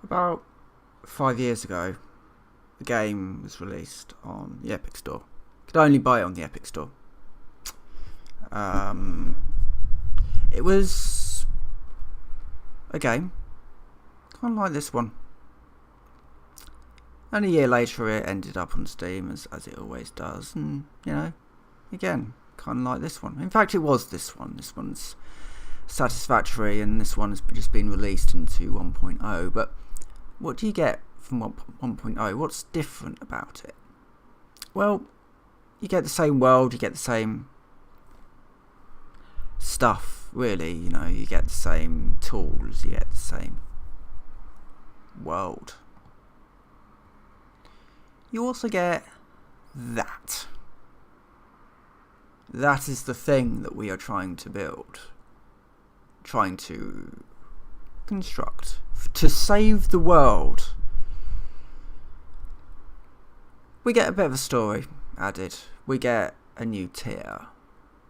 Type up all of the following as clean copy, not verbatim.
About 5 years ago, the game was released on the Epic Store. You could only buy it on the Epic Store. It was a game kind of like this one. And a year later it ended up on Steam, as it always does. And, again, kind of like this one. In fact, it was this one. This one's Satisfactory, and this one has just been released into 1.0. But what do you get from 1.0? What's different about it? Well, you get the same world, you get the same stuff, really. You get the same tools, you get the same world. You also get that. That is the thing that we are trying to build. Trying to construct. To save the world. We get a bit of a story added. We get a new tier.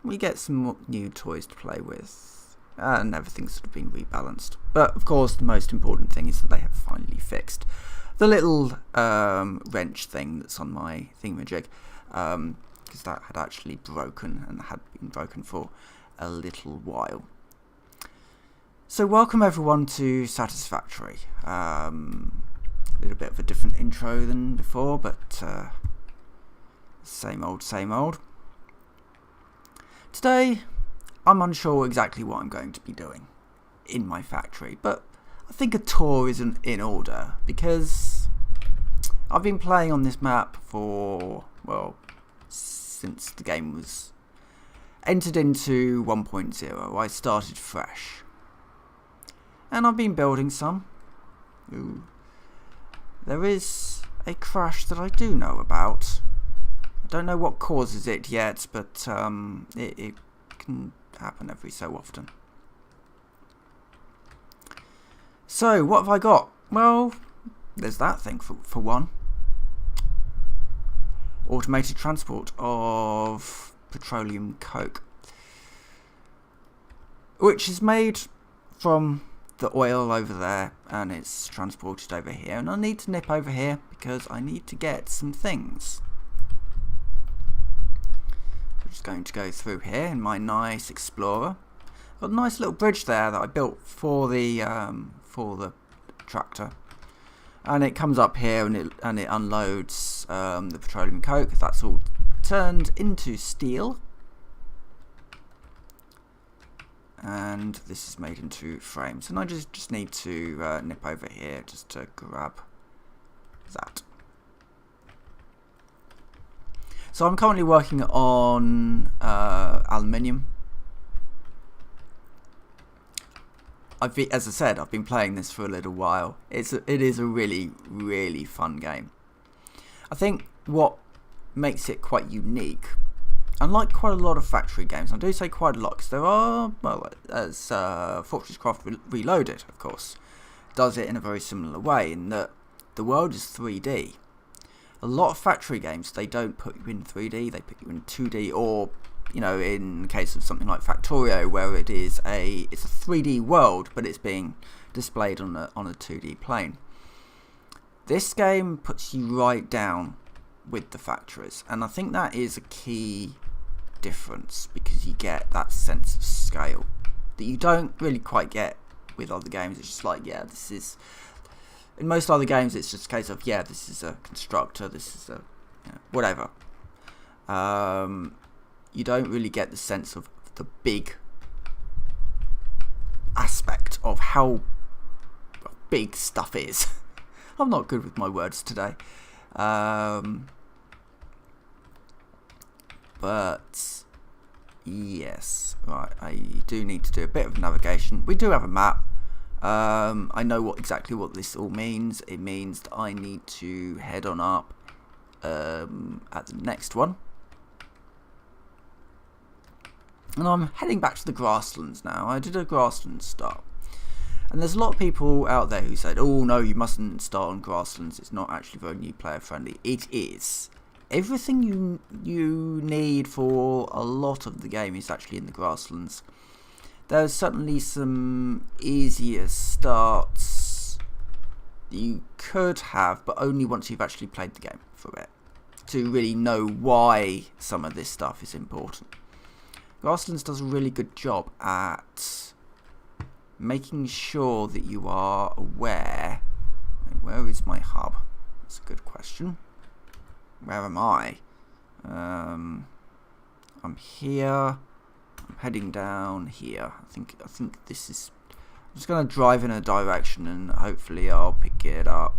We get some new toys to play with. And everything's sort of been rebalanced. But of course the most important thing is that they have finally fixed the little wrench thing that's on my thingamajig, because that had actually broken and had been broken for a little while. So welcome everyone to Satisfactory. A little bit of a different intro than before, but same old, same old. Today I'm unsure exactly what I'm going to be doing in my factory, but I think a tour is in order, because I've been playing on this map for, well, since the game was entered into 1.0. I started fresh. And I've been building some. Ooh. There is a crash that I do know about. I don't know what causes it yet, but it can happen every so often. So, what have I got? Well, there's that thing for one. Automated transport of petroleum coke, which is made from the oil over there, and it's transported over here. And I need to nip over here because I need to get some things. I'm just going to go through here in my nice Explorer. Got a nice little bridge there that I built for the tractor, and it comes up here and it unloads the petroleum coke. That's all turned into steel, and this is made into frames. And I just need to nip over here just to grab that. So I'm currently working on aluminium. As I said, I've been playing this for a little while. It is a really, really fun game. I think what makes it quite unique, unlike quite a lot of factory games, I do say quite a lot, because there are, well, as Fortress Craft Reloaded, of course, does it in a very similar way, in that the world is 3D. A lot of factory games, they don't put you in 3D, they put you in 2D, or in the case of something like Factorio, where it's a 3D world, but it's being displayed on a 2D plane. This game puts you right down with the factories, and I think that is a key difference, because you get that sense of scale that you don't really quite get with other games. It's just like, this is, in most other games it's just a case of, this is a constructor, this is a whatever. You don't really get the sense of the big aspect of how big stuff is. I'm not good with my words today. But yes, right, I do need to do a bit of navigation. We do have a map. I know exactly what this all means. It means that I need to head on up at the next one. And I'm heading back to the grasslands now. I did a grasslands start. And there's a lot of people out there who said, oh no, you mustn't start on grasslands. It's not actually very new player friendly. It is. Everything you need for a lot of the game is actually in the grasslands. There's certainly some easier starts you could have, but only once you've actually played the game for a bit, to really know why some of this stuff is important. Grasslands does a really good job at making sure that you are aware. Where is my hub? That's a good question. Where am I? I'm here. I'm heading down here. I think this is. I'm just going to drive in a direction and hopefully I'll pick it up.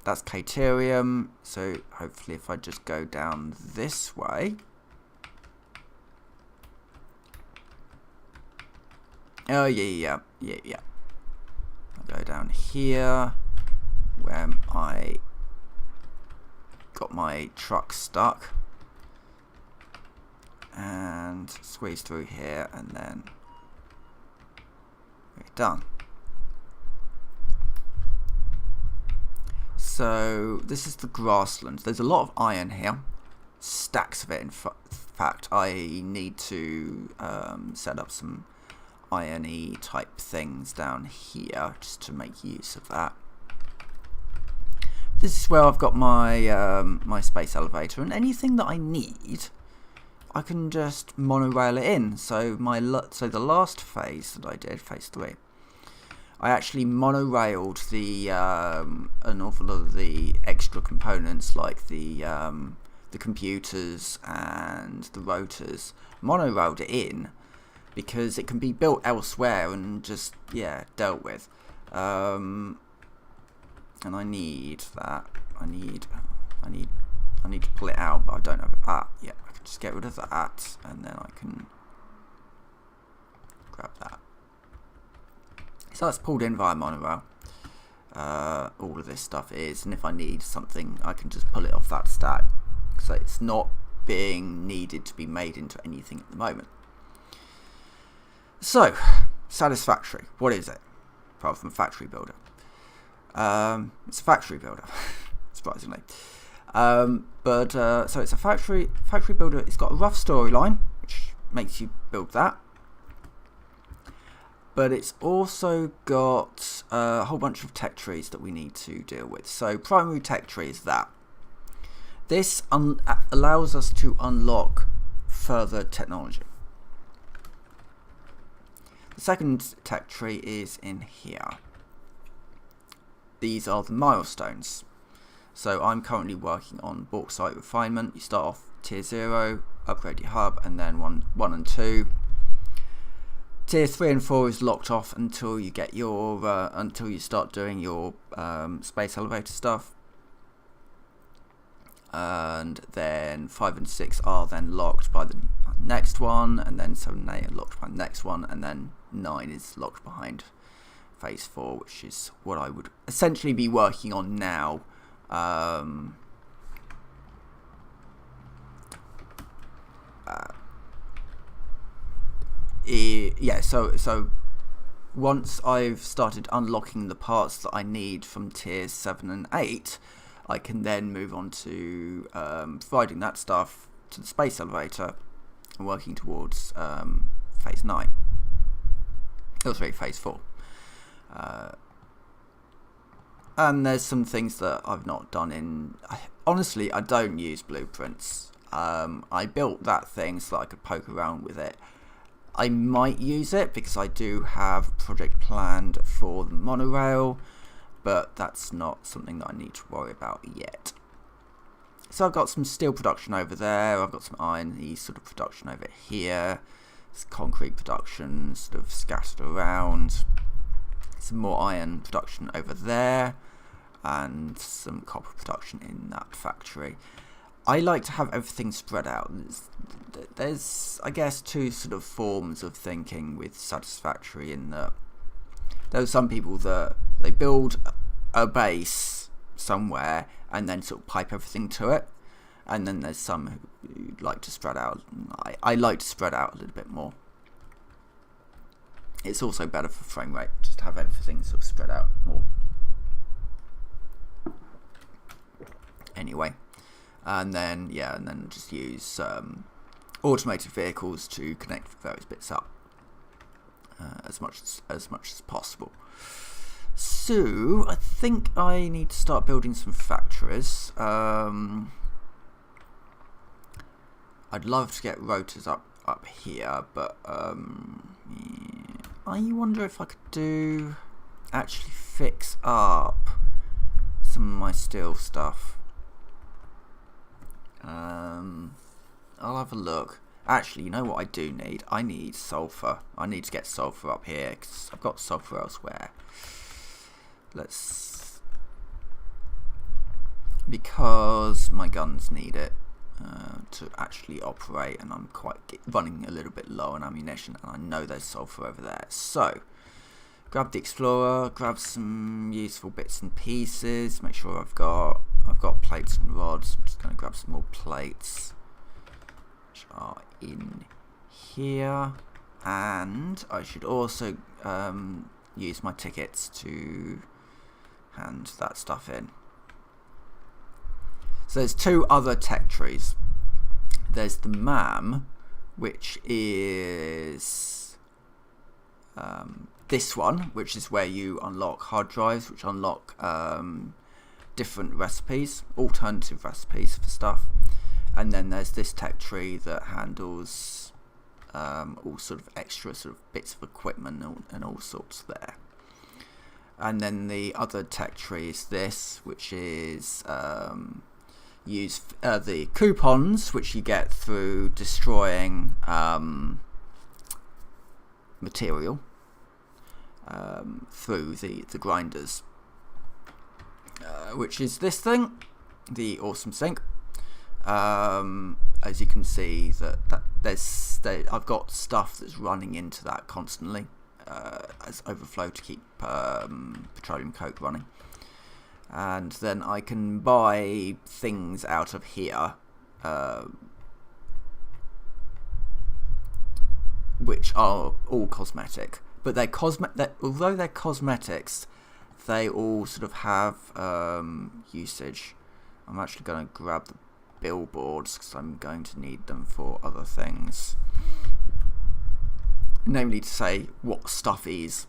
That's Caterium, so hopefully if I just go down this way. Oh yeah. I'll go down here where I got my truck stuck and squeeze through here and then we're done. So this is the grasslands. There's a lot of iron here, stacks of it. In fact, I need to set up some irony type things down here just to make use of that. This is where I've got my my space elevator, and anything that I need, I can just monorail it in. So the last phase that I did, phase 3. I actually monorailed the an awful lot of the extra components like the computers and the rotors. Monorailed it in because it can be built elsewhere and just dealt with. And I need that. I need to pull it out, but I don't have it. I can just get rid of that, and then I can grab that. So that's pulled in via monorail. All of this stuff is, and if I need something, I can just pull it off that stack. So it's not being needed to be made into anything at the moment. So, Satisfactory, what is it? Apart from a factory builder. It's a factory builder, surprisingly. So it's a factory builder. It's got a rough storyline, which makes you build that. But it's also got a whole bunch of tech trees that we need to deal with. So primary tech tree is that. This allows us to unlock further technology. The second tech tree is in here. These are the milestones. So I'm currently working on bauxite refinement. You start off tier 0, upgrade your hub, and then 1 and 2. Tier 3 and 4 is locked off until you get your until you start doing your space elevator stuff, and then 5 and 6 are then locked by the next one, and then 7 and 8 are locked by the next one, and then 9 is locked behind phase 4, which is what I would essentially be working on now. So once I've started unlocking the parts that I need from tiers 7 and 8, I can then move on to providing that stuff to the space elevator and working towards phase 9. Oh, sorry, phase 4. And there's some things that I've not done in... Honestly, I don't use blueprints. I built that thing so that I could poke around with it. I might use it because I do have a project planned for the monorail, but that's not something that I need to worry about yet. So I've got some steel production over there, I've got some iron sort of production over here, there's concrete production sort of scattered around, some more iron production over there, and some copper production in that factory. I like to have everything spread out. There's, I guess, two sort of forms of thinking with Satisfactory, in that there are some people that they build a base somewhere and then sort of pipe everything to it, and then there's some who like to spread out. I like to spread out a little bit more. It's also better for frame rate, just to have everything sort of spread out more. Anyway. And then just use automated vehicles to connect various bits up as much as possible. So I think I need to start building some factories. I'd love to get rotors up here, but yeah. I wonder if I could actually fix up some of my steel stuff. I'll have a look. Actually, you know what I do need? I need sulfur. I need to get sulfur up here because I've got sulfur elsewhere. Because my guns need it to actually operate, and I'm running a little bit low on ammunition, and I know there's sulfur over there. So grab the Explorer, grab some useful bits and pieces. Make sure I've got plates and rods. I'm just going to grab some more plates, which are in here, and I should also use my tickets to hand that stuff in. So there's two other tech trees. There's the MAM, which is this one, which is where you unlock hard drives, which unlock different recipes, alternative recipes for stuff. And then there's this tech tree that handles all sort of extra sort of bits of equipment and all sorts there. And then the other tech tree is this, which is use the coupons which you get through destroying material through the grinders, which is this thing, the awesome sink. As you can see, that I've got stuff that's running into that constantly as overflow to keep petroleum coke running. And then I can buy things out of here, which are all cosmetic. But although they're cosmetics, they all sort of have usage. I'm actually going to grab the billboards because I'm going to need them for other things. Namely to say what stuff is.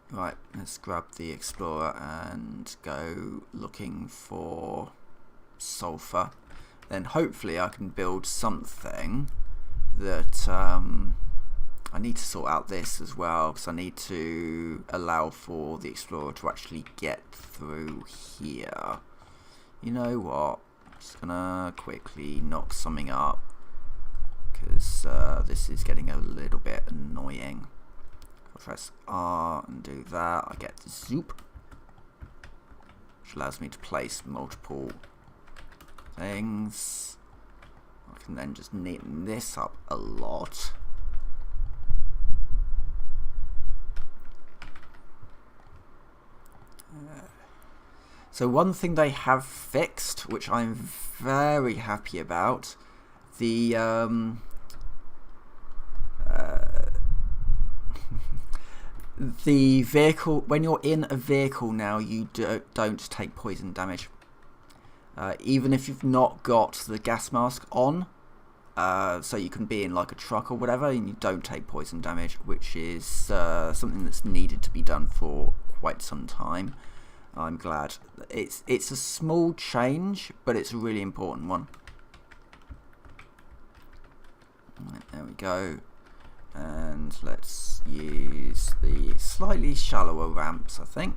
Right, let's grab the Explorer and go looking for sulfur. Then hopefully I can build something that I need to sort out this as well, because I need to allow for the Explorer to actually get through here. You know what? I'm just gonna quickly knock something up because this is getting a little bit annoying. Press R and do that. I get the zoop, which allows me to place multiple things. I can then just neaten this up a lot. So one thing they have fixed, which I'm very happy about, the the vehicle, when you're in a vehicle now, you don't take poison damage. Even if you've not got the gas mask on, so you can be in like a truck or whatever and you don't take poison damage, which is something that's needed to be done for quite some time. I'm glad. It's a small change, but it's a really important one. Right, there we go. And let's use the slightly shallower ramps, I think.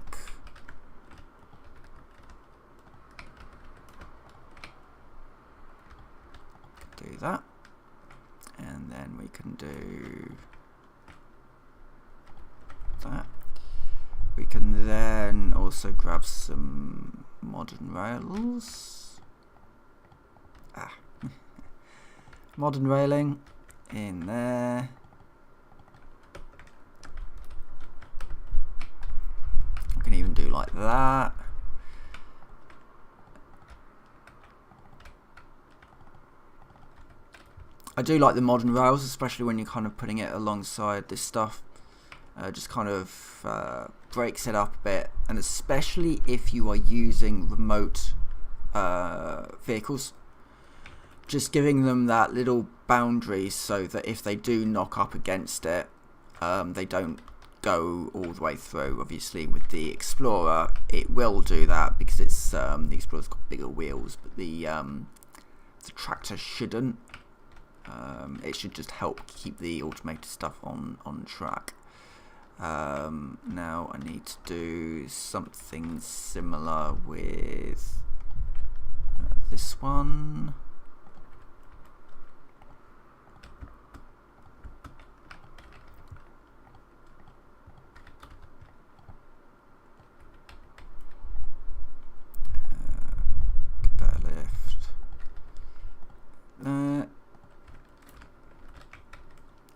Do that. And then we can do that. We can then also grab some modern rails. Modern railing in there. I can even do like that. I do like the modern rails, especially when you're kind of putting it alongside this stuff. Just kind of breaks it up a bit, and especially if you are using remote vehicles, just giving them that little boundary so that if they do knock up against it, they don't go all the way through. Obviously with the Explorer it will do that because it's the Explorer's got bigger wheels, but the tractor shouldn't. It should just help keep the automated stuff on track. Now I need to do something similar with this one.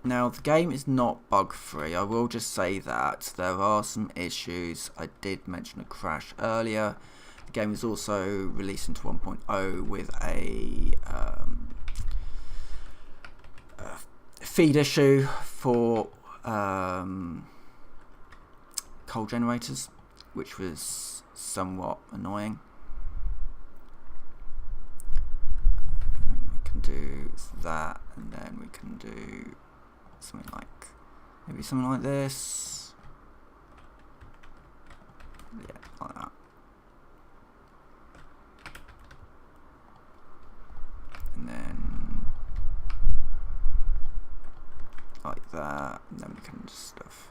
Now the game is not bug free, I will just say that. There are some issues. I did mention a crash earlier. The game is also released into 1.0 with a feed issue for coal generators, which was somewhat annoying. We can do that, and then we can do something like, maybe something like this. Yeah, like that. And then like that, and then we can just stuff.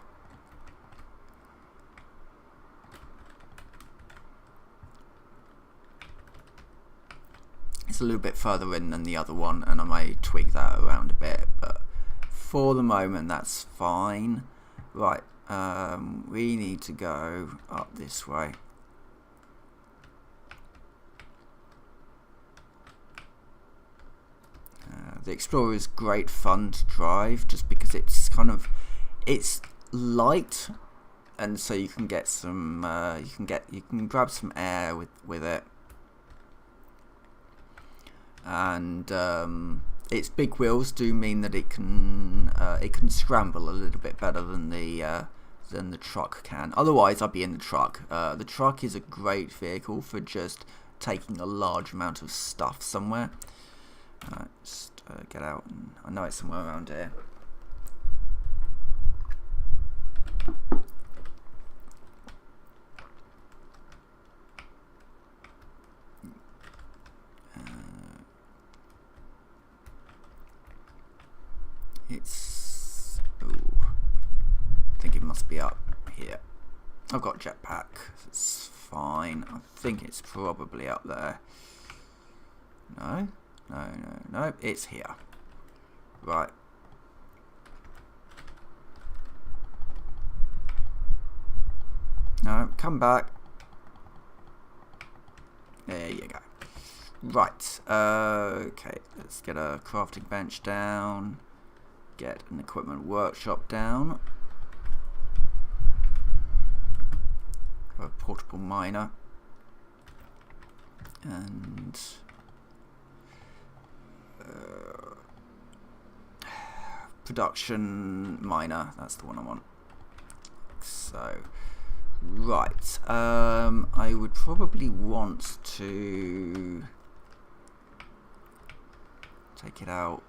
It's a little bit further in than the other one, and I may tweak that around a bit, but for the moment that's fine. Right, we need to go up this way. The Explorer is great fun to drive just because it's it's light, and so you can get some you can grab some air with it, and its big wheels do mean that it can scramble a little bit better than the truck can. Otherwise, I'd be in the truck. The truck is a great vehicle for just taking a large amount of stuff somewhere. Just get out. And I know it's somewhere around here. I think it must be up here. I've got a jetpack, it's fine. I think it's probably up there. No, it's here. Right. No, come back. There you go. Right, okay, let's get a crafting bench down. Get an equipment workshop down. A portable miner. And production miner, that's the one I want. So, right, I would probably want to take it out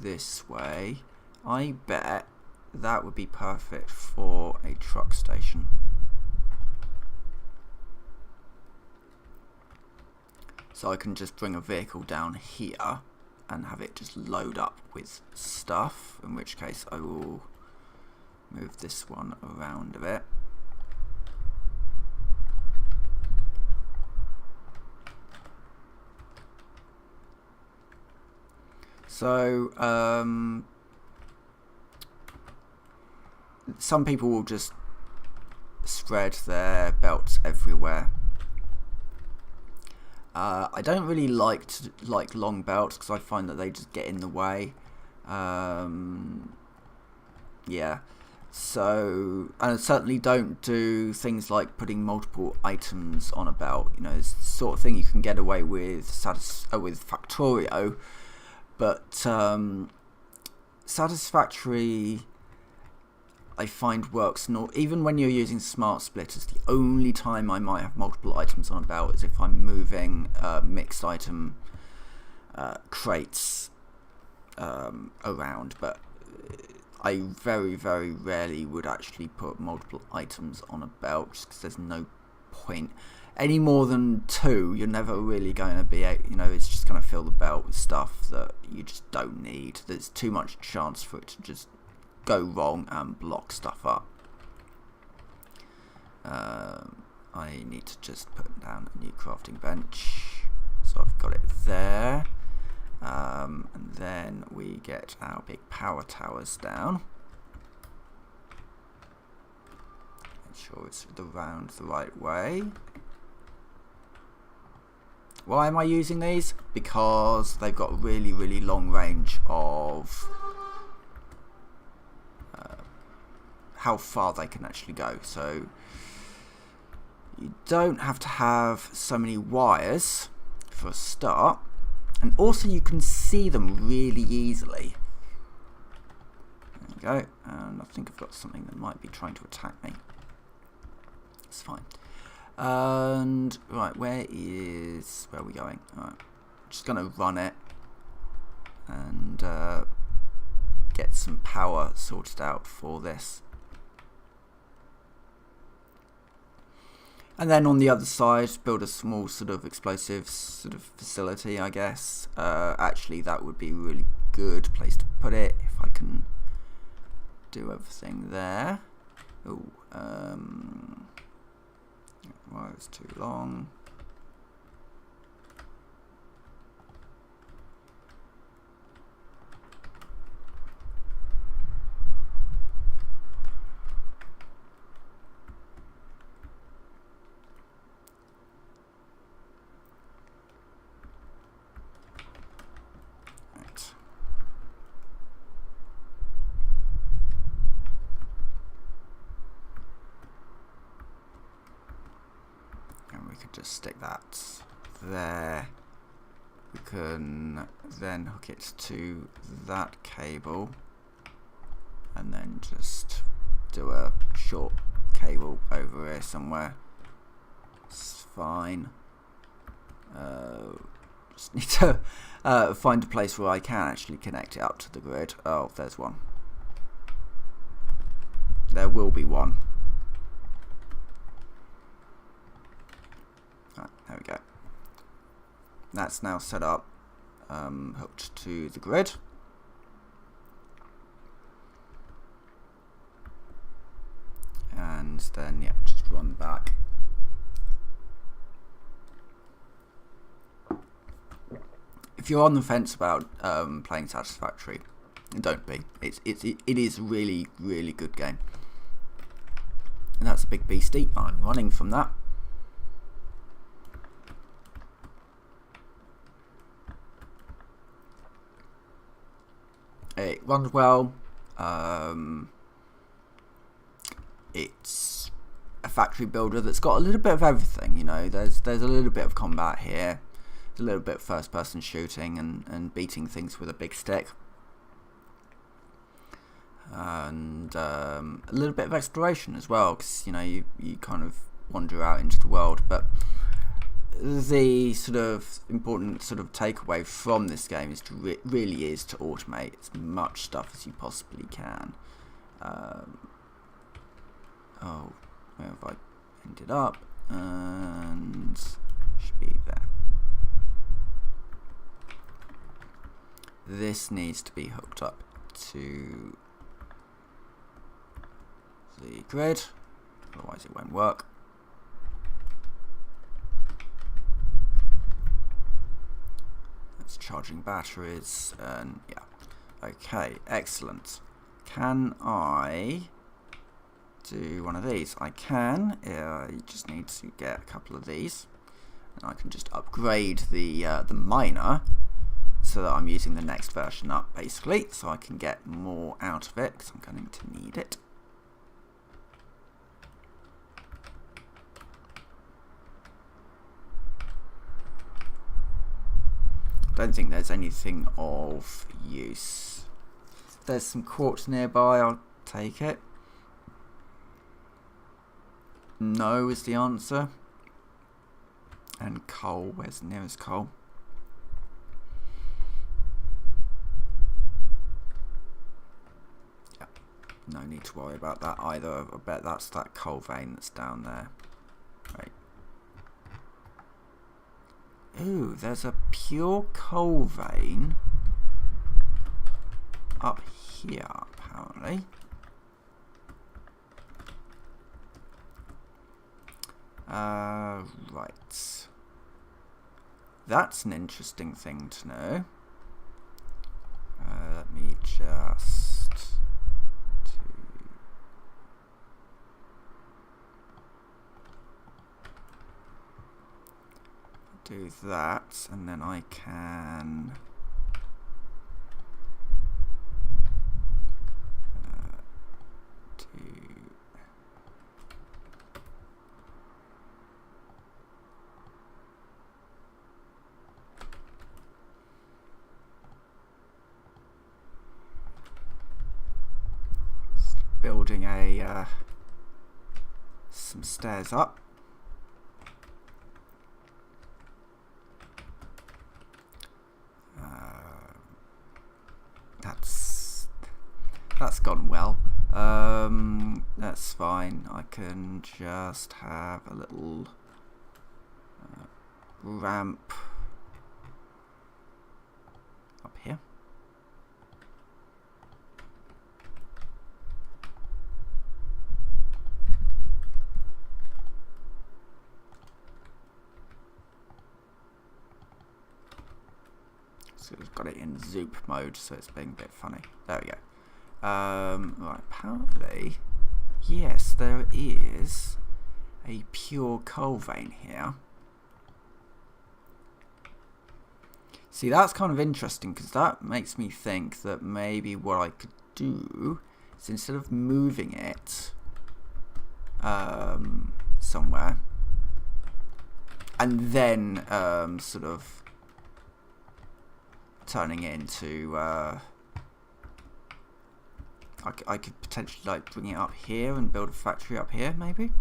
this way. I bet that would be perfect for a truck station. So I can just bring a vehicle down here and have it just load up with stuff, in which case I will move this one around a bit. So some people will just spread their belts everywhere. I don't really like long belts because I find that they just get in the way. Yeah. So, and I certainly don't do things like putting multiple items on a belt. You know, it's the sort of thing you can get away with with Factorio, but Satisfactory I find works not even when you're using smart splitters. The only time I might have multiple items on a belt is if I'm moving mixed item crates around, but I very, very rarely would actually put multiple items on a belt, just because there's no point. Any more than 2, you're never really going to be, it's just going to fill the belt with stuff that you just don't need. There's too much chance for it to just go wrong and block stuff up. I need to just put down a new crafting bench. So I've got it there. And then we get our big power towers down. Make sure it's around the right way. Why am I using these? Because they've got a really, really long range of how far they can actually go. So you don't have to have so many wires for a start, and also you can see them really easily. There we go, and I think I've got something that might be trying to attack me. It's fine. And right, where are we going? Alright, just gonna run it and get some power sorted out for this. And then on the other side, build a small sort of explosives sort of facility, I guess. Actually, that would be a really good place to put it if I can do everything there. Oh, well, it's too long. Just stick that there. We can then hook it to that cable and then just do a short cable over here somewhere. It's fine. Just need to find a place where I can actually connect it up to the grid. Oh, there's one. There will be one. There we go. That's now set up, hooked to the grid. And then, yeah, just run back. If you're on the fence about playing Satisfactory, don't be. It is a really, really good game. And that's a big beastie. I'm running from that. It runs well. It's a factory builder that's got a little bit of everything. There's a little bit of combat here, a little bit of first-person shooting and beating things with a big stick, and a little bit of exploration as well, because you kind of wander out into the world. But the sort of important sort of takeaway from this game is to really is to automate as much stuff as you possibly can. Oh, where have I ended up? And should be there. This needs to be hooked up to the grid, otherwise it won't work. Charging batteries, and yeah, okay, excellent. Can I do one of these? I can. You just need to get a couple of these, and I can just upgrade the miner so that I'm using the next version up, basically, so I can get more out of it because I'm going to need it. Don't think there's anything of use. If there's some quartz nearby, I'll take it. No is the answer. And coal, where's the nearest coal? Yeah, No need to worry about that either. I bet that's that coal vein that's down there. Right. Ooh, there's a pure coal vein up here, apparently. Right. That's an interesting thing to know. Let me just do that, and then I can building a some stairs up. That's gone well. That's fine. I can just have a little ramp up here. So we've got it in zoop mode, so it's being a bit funny. There we go. Right, apparently, yes, there is a pure coal vein here. See, that's kind of interesting, because that makes me think that maybe what I could do is, instead of moving it somewhere, and then sort of turning it into I could potentially like bring it up here and build a factory up here, maybe.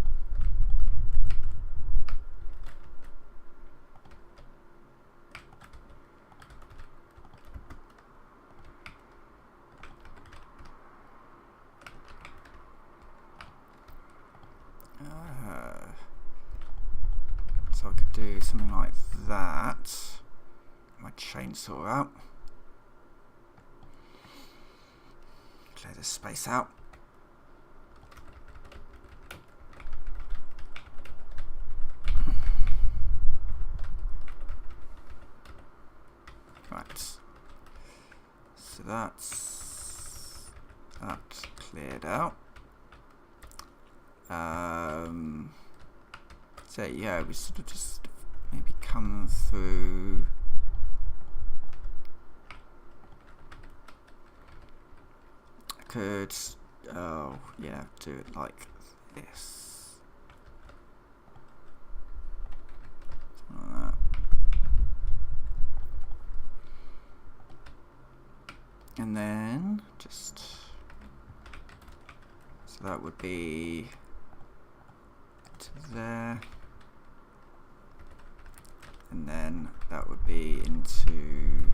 So I could do something like that. My chainsaw out. Clear this space out. Right. So that's that cleared out. So yeah, we sort of just maybe come through. Could, oh yeah, do it like this. Something like that. And then just, so that would be to there. And then that would be into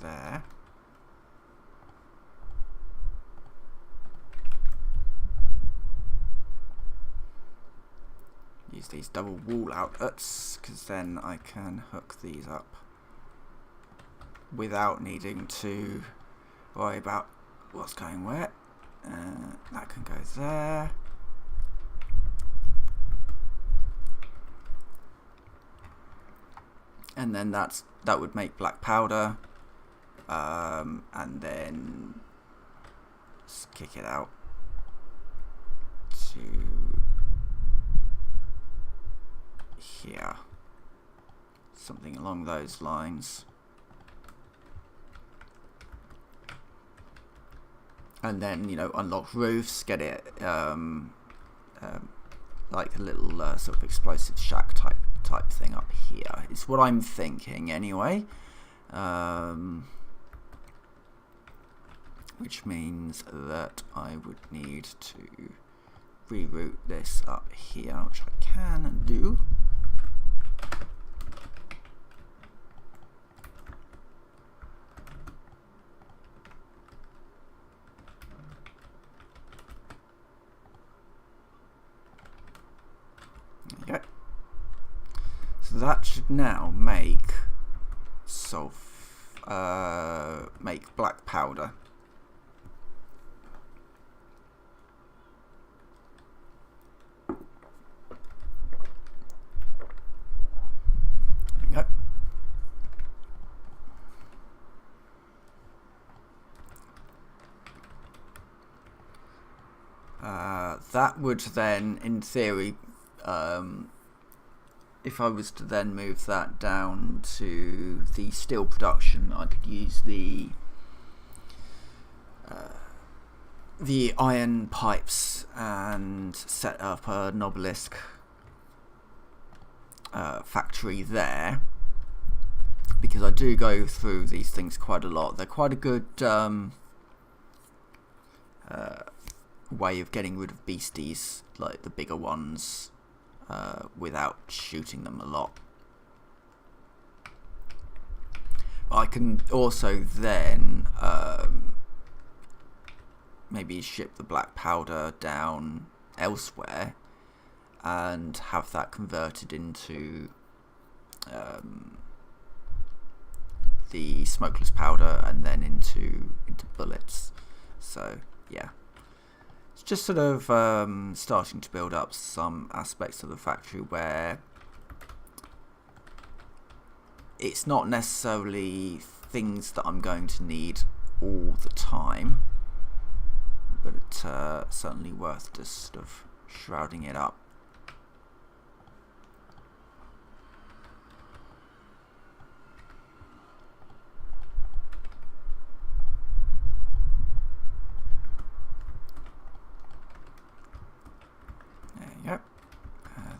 there. Use these double wall outlets, because then I can hook these up without needing to worry about what's going where. That can go there. And then that would make black powder. And then just kick it out to here. Something along those lines. And then, you know, unlock roofs, get it like a little sort of explosive shack type thing up here. It's what I'm thinking anyway. Which means that I would need to reroute this up here, which I can do. that should now make make black powder. There we go. That would then, in theory, if I was to then move that down to the steel production, I could use the iron pipes and set up a Nobelisk factory there, because I do go through these things quite a lot. They're quite a good way of getting rid of beasties, like the bigger ones, without shooting them a lot. I can also then maybe ship the black powder down elsewhere and have that converted into the smokeless powder and then into bullets. So yeah, it's just sort of starting to build up some aspects of the factory where it's not necessarily things that I'm going to need all the time, but it's certainly worth just sort of shrouding it up. There you go.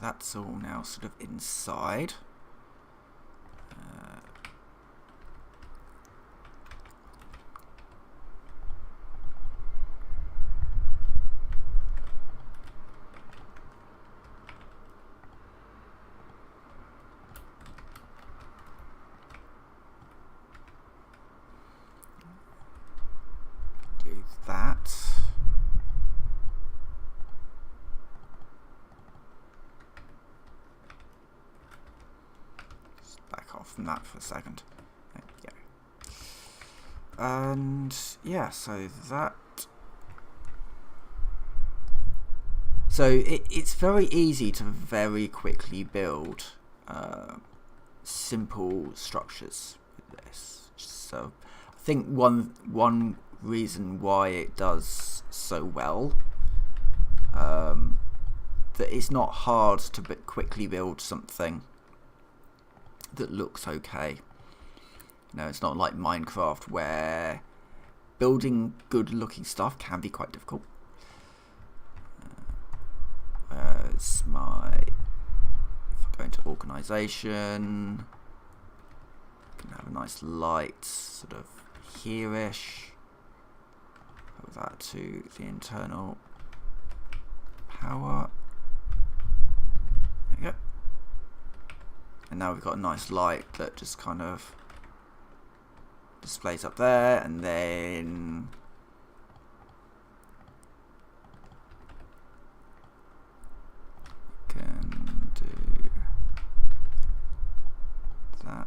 That's all now sort of inside. Do that. Just back off from that for a second. There we go. And yeah, so that. So it's very easy to very quickly build simple structures with this. So I think one reason why it does so well, that it's not hard to quickly build something that looks okay. You know, it's not like Minecraft where building good looking stuff can be quite difficult. Where's my, if I go into organization, I can have a nice light sort of here-ish. Put that to the internal power. There we go. And now we've got a nice light that just kind of displays up there, and then can do that.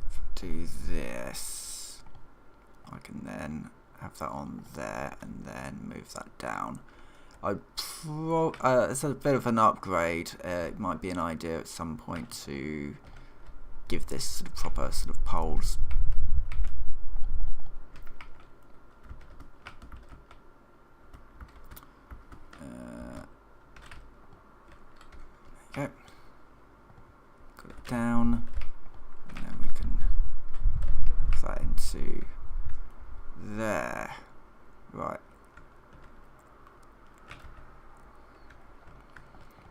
If I do this, I can then have that on there and then move that down. It's a bit of an upgrade. It might be an idea at some point to give this sort of proper sort of poles. There you go. Put it down, and then we can move that into there. Right.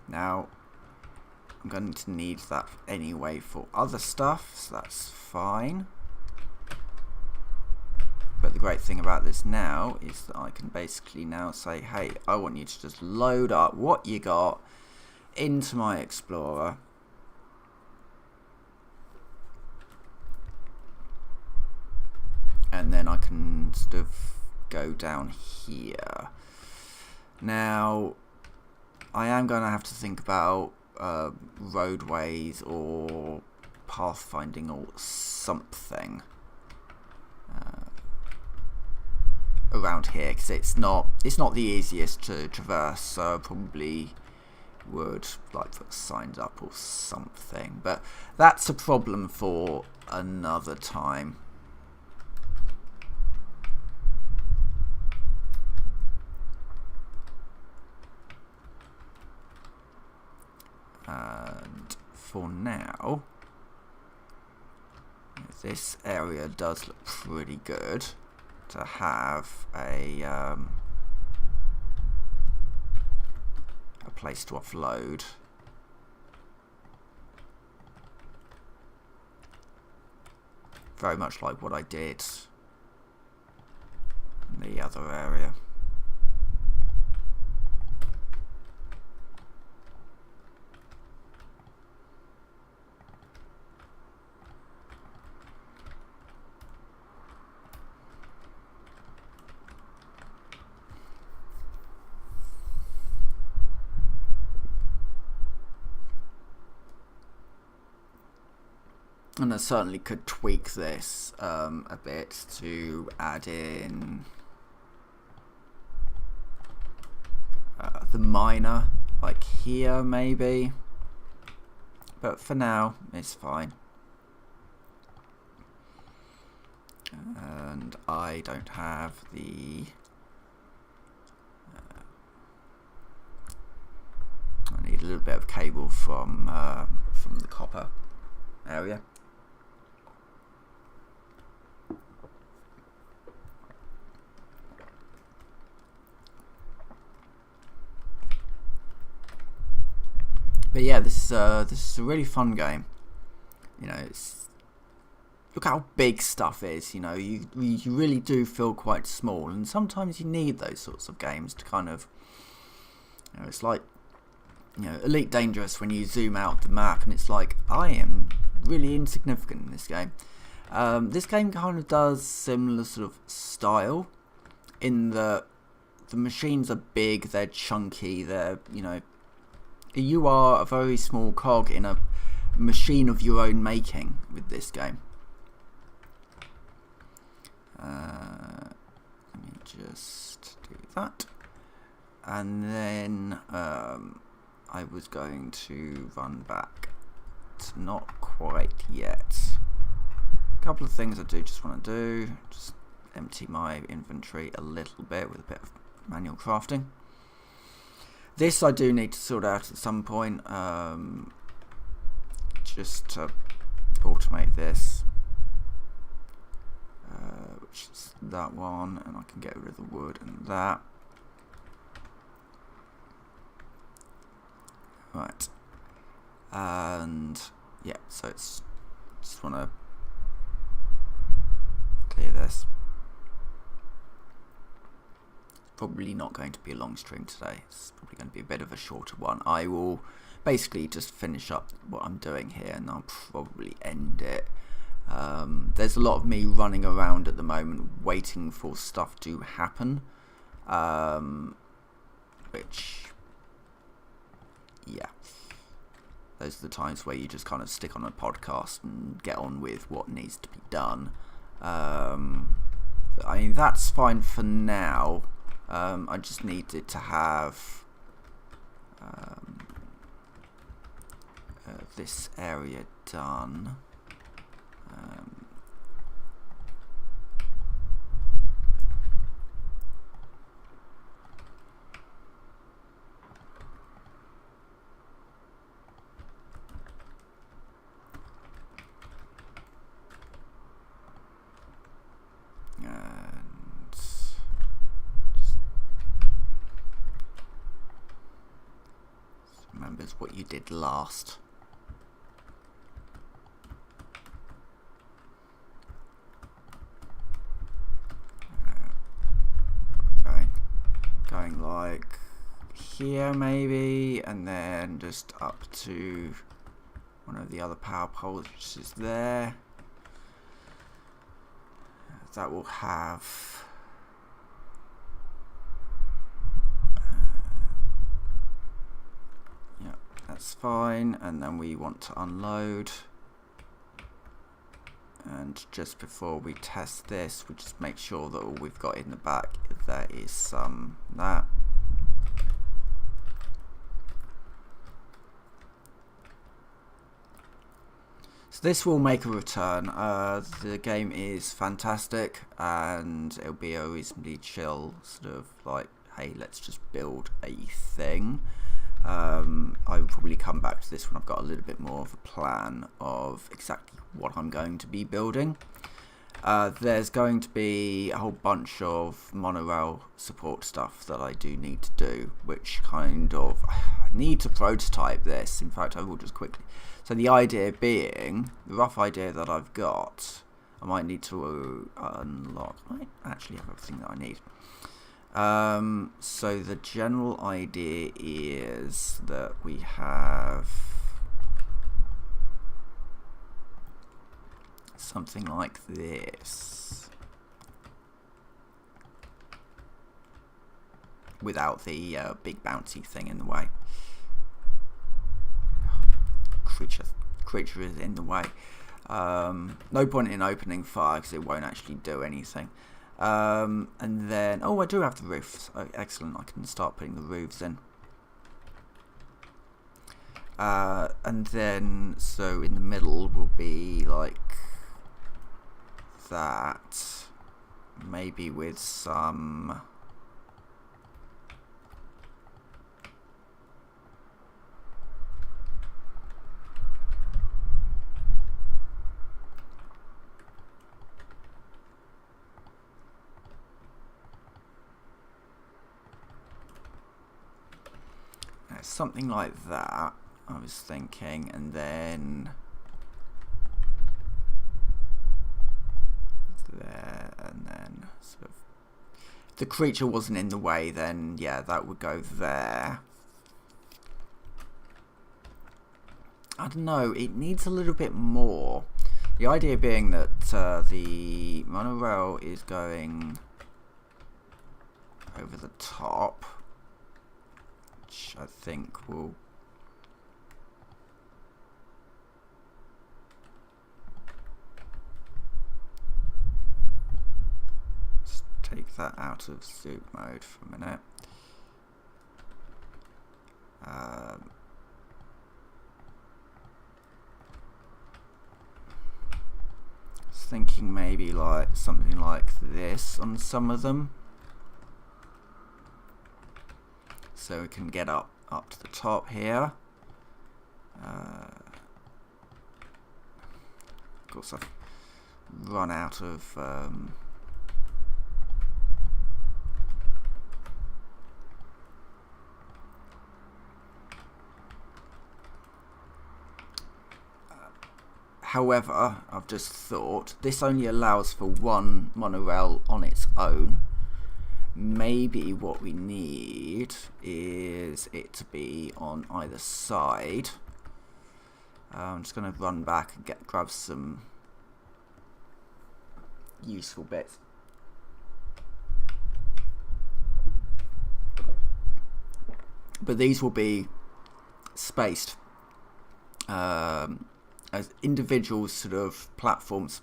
Now, I'm going to need that anyway for other stuff, so that's fine. But the great thing about this now is that I can basically now say, hey, I want you to just load up what you got into my Explorer. and then I can sort of go down here. Now I am going to have to think about roadways or pathfinding or something around here, because it's not the easiest to traverse, so I probably would like put signs up or something, but that's a problem for another time. And for now, this area does look pretty good to have a place to offload. Very much like what I did in the other area. And I certainly could tweak this a bit to add in the miner, like here maybe, but for now it's fine. And I don't have the I need a little bit of cable from the copper area. But yeah, this is a really fun game. You know, look how big stuff is. You know, you really do feel quite small, and sometimes you need those sorts of games to kind of, you know, it's like, you know, Elite Dangerous when you zoom out the map and it's like, I am really insignificant in this game. This game kind of does similar sort of style in that the machines are big, they're chunky, they're, you know, you are a very small cog in a machine of your own making with this game. Let me just do that. And then I was going to run back. It's not quite yet. A couple of things I do just want to do. Just empty my inventory a little bit with a bit of manual crafting. This I do need to sort out at some point, just to automate this, which is that one, and I can get rid of the wood and that. Right, and yeah, so it's just want to clear this. Probably not going to be a long stream today. It's probably going to be a bit of a shorter one. I will basically just finish up what I'm doing here and I'll probably end it. There's a lot of me running around at the moment waiting for stuff to happen, which, yeah, those are the times where you just kind of stick on a podcast and get on with what needs to be done. I mean, that's fine for now. I just needed to have this area done. Remembers what you did last. Going like here maybe, and then just up to one of the other power poles, which is there. that will have yeah, that's fine. And then we want to unload, and just before we test this, we just make sure that all we've got in the back, there is some that. So this will make a return. The game is fantastic, and it'll be a reasonably chill sort of like, hey, let's just build a thing. I will probably come back to this when I've got a little bit more of a plan of exactly what I'm going to be building. There's going to be a whole bunch of monorail support stuff that I do need to do, which kind of, I need to prototype this. In fact, I will just quickly. So the idea being, the rough idea that I've got, I might need to unlock, I might actually have everything that I need. So the general idea is that we have something like this, without the big bouncy thing in the way. Creature is in the way. No point in opening fire because it won't actually do anything. And then, oh, I do have the roofs. Oh, excellent, I can start putting the roofs in. And then, so in the middle will be like that, maybe with some something like that, I was thinking, and then there, and then sort of, if the creature wasn't in the way, then yeah, that would go there. I don't know, it needs a little bit more. The idea being that the monorail is going over the top, which I think will just take that out of soup mode for a minute. Thinking maybe like something like this on some of them, so we can get up to the top here. Of course, I've run out of however, I've just thought this only allows for one monorail on its own. Maybe what we need is it to be on either side. I'm just going to run back and grab some useful bits. But these will be spaced as individual sort of platforms,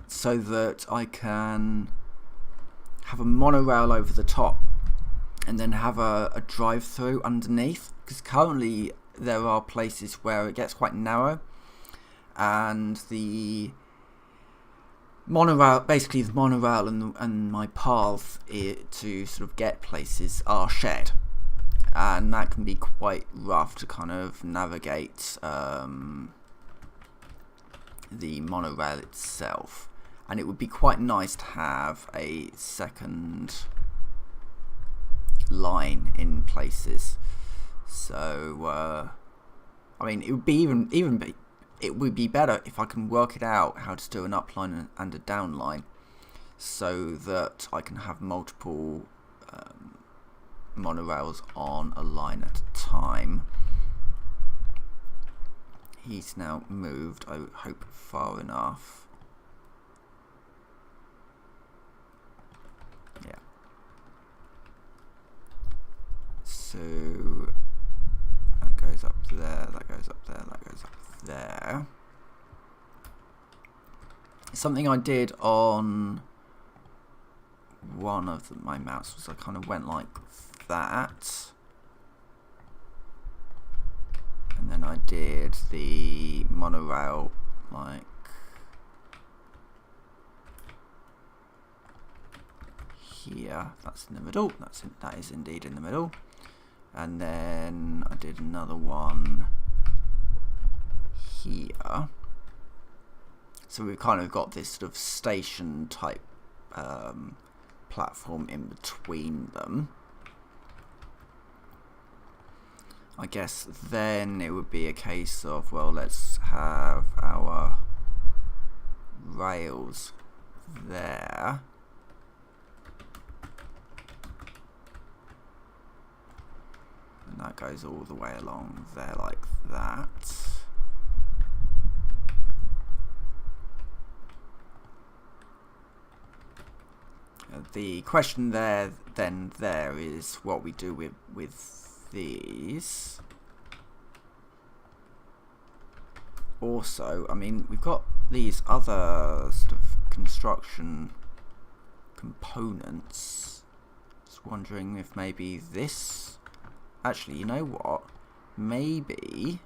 so that I can have a monorail over the top and then have a drive-through underneath, because currently there are places where it gets quite narrow and the monorail, basically the monorail and my path to sort of get places are shared, and that can be quite rough to kind of navigate the monorail itself. And it would be quite nice to have a second line in places. So, I mean, it would be it would be better if I can work it out how to do an up line and a down line, so that I can have multiple monorails on a line at a time. He's now moved, I hope, far enough. So that goes up there, that goes up there, that goes up there. Something I did on one of my maps was I kind of went like that, and then I did the monorail like here. That's in the middle. That is indeed in the middle. And then I did another one here. So we've kind of got this sort of station type platform in between them. I guess then it would be a case of, well, let's have our rails there. And that goes all the way along there like that. The question there is what we do with these. Also, I mean, we've got these other sort of construction components. Just wondering if maybe this... Actually, you know what? Maybe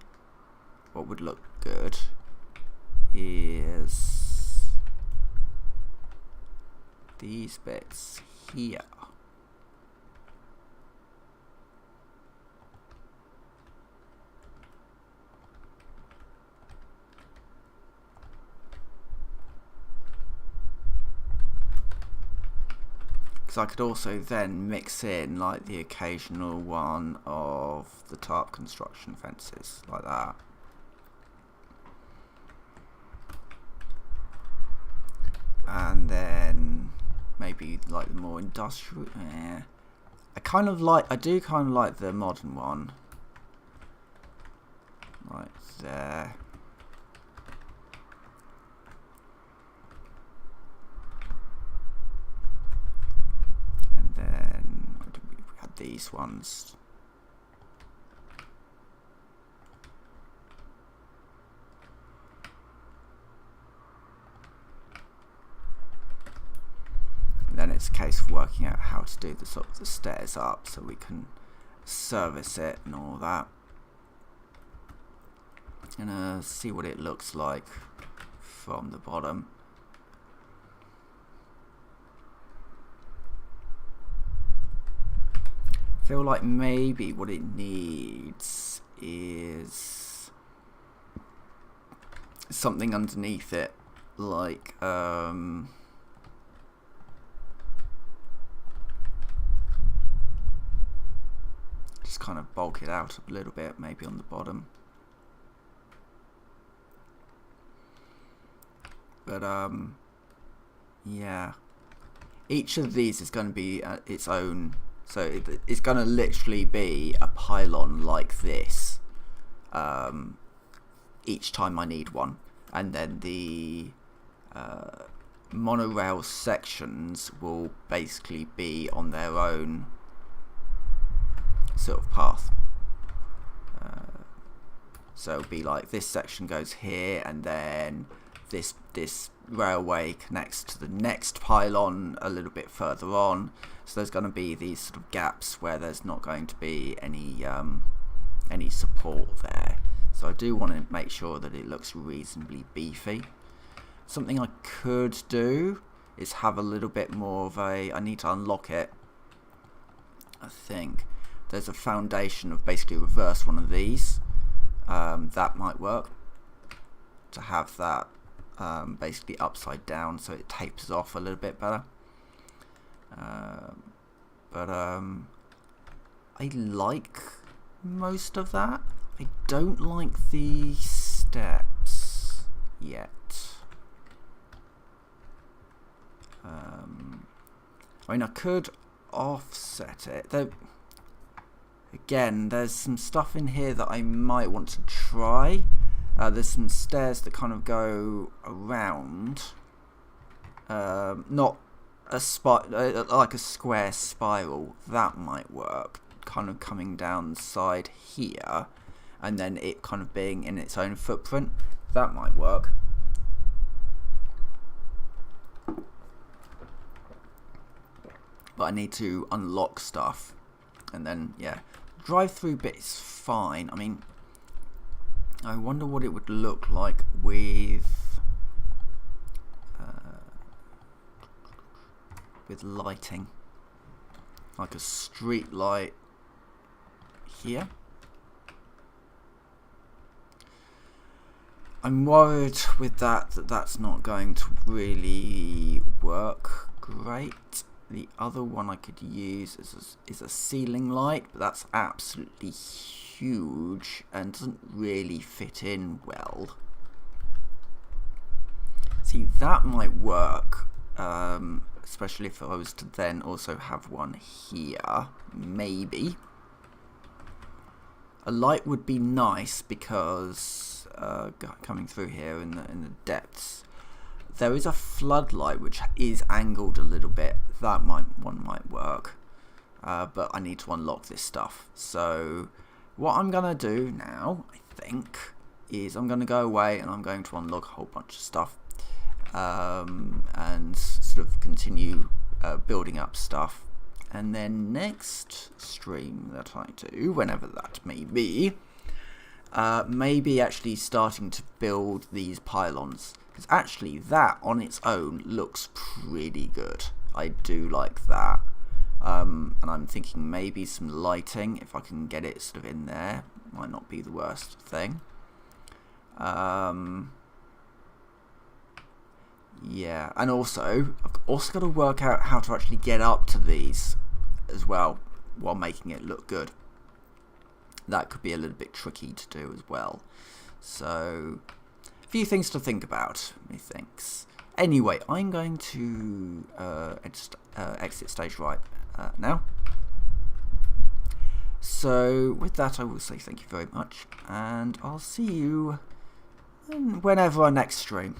what would look good is these bits here. Because I could also then mix in like the occasional one of the tarp construction fences like that. And then maybe like the more industrial. I do kind of like the modern one, like there. And then we had these ones. Then it's a case of working out how to do the sort of the stairs up so we can service it and all that. And see what it looks like from the bottom. I feel like maybe what it needs is something underneath it, like just kind of bulk it out a little bit, maybe on the bottom. But yeah, each of these is going to be its own. So it's going to literally be a pylon like this each time I need one, and then the monorail sections will basically be on their own sort of path. So it'll be like this section goes here, and then this railway connects to the next pylon a little bit further on. So there's going to be these sort of gaps where there's not going to be any support there. So I do want to make sure that it looks reasonably beefy. Something I could do is have a little bit more of a... I need to unlock it. I think there's a foundation of basically reverse one of these. That might work. To have that basically upside down so it tapers off a little bit better. But I like most of that. I don't like the steps yet. I mean, I could offset it. Again, there's some stuff in here that I might want to try. There's some stairs that kind of go around. Not a like a square spiral. That might work. kind of coming down the side here, and then it kind of being in its own footprint. That might work. But I need to unlock stuff, and then yeah, drive-through bit is fine. I mean, I wonder what it would look like with lighting, like a street light here. I'm worried with that's not going to really work great. The other one I could use is a ceiling light, but that's absolutely huge and doesn't really fit in well. See, that might work, especially if I was to then also have one here, maybe. A light would be nice because coming through here in the depths, there is a floodlight which is angled a little bit. That one might work, but I need to unlock this stuff. So what I'm gonna do now, I think, is I'm gonna go away and I'm going to unlock a whole bunch of stuff, and sort of continue building up stuff. And then next stream that I do, whenever that may be, maybe actually starting to build these pylons. Because actually that on its own looks pretty good. I do like that. And I'm thinking maybe some lighting, if I can get it sort of in there, might not be the worst thing. Yeah, and also, I've also got to work out how to actually get up to these as well, while making it look good. That could be a little bit tricky to do as well. So, a few things to think about, methinks. Anyway, I'm going to exit stage right now. So, with that, I will say thank you very much, and I'll see you whenever I next stream.